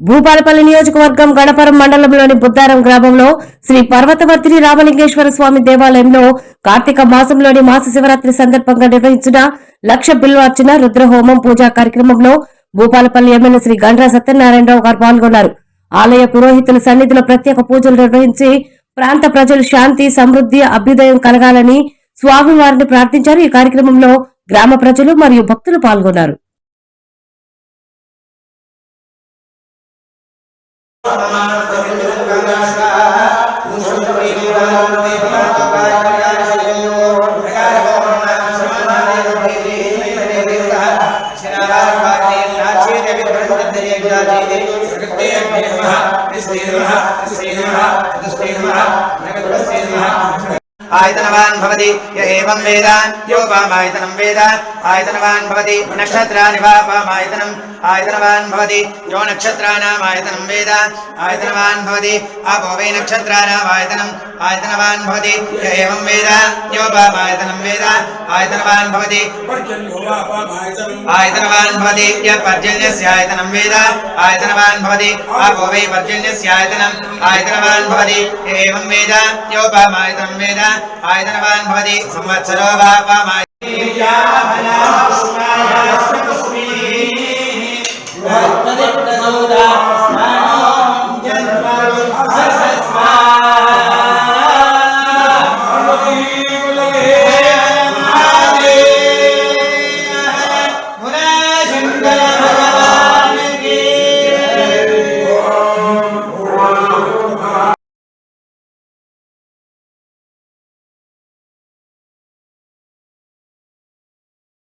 భూపాలపల్లి నియోజకవర్గం గణపురం మండలంలోని బుద్దారం గ్రామంలో శ్రీ పర్వతవర్తిని రామలింగేశ్వర స్వామి దేవాలయంలో కార్తీక మాసంలోని మాస శివరాత్రి సందర్భంగా నిర్వహించిన లక్ష బిల్వార్చన రుద్రహోమం పూజా కార్యక్రమంలో భూపాలపల్లి ఎమ్మెల్యే శ్రీ గండ్ర సత్యనారాయణరావు గారు పాల్గొన్నారు. ఆలయ పురోహితుల సన్నిధిలో ప్రత్యేక పూజలు నిర్వహించి ప్రాంత ప్రజలు శాంతి సమృద్ధి అభ్యుదయం కలగాలని స్వామివారిని ప్రార్థించారు. ఈ కార్యక్రమంలో గ్రామ ప్రజలు మరియు భక్తులు పాల్గొన్నారు. आयतनवान् भवति य एवं वेद योपामायतनं वेद आयतनवान् भवति नक्षत्राणि वापामायतनम् आयतनवान् भवति यो नक्षत्राणाम् आयतनं वेद आयतनवान् भवति आपो वै नक्षत्राणाम् आयतनम् आयतनवान् भवति य एवं वेद योपामायतनं वेद आयतनवान् भवति आयतनवान् भवति य पर्जन्यस्य आयतनं वेद आयतनवान् भवति आपो वै पर्जन्यस्य आयतनम् आयतनवान् भवति य एवं वेद योपामायतनं वेद आयतनवान् भवति संवत्सरो वापामायतनम्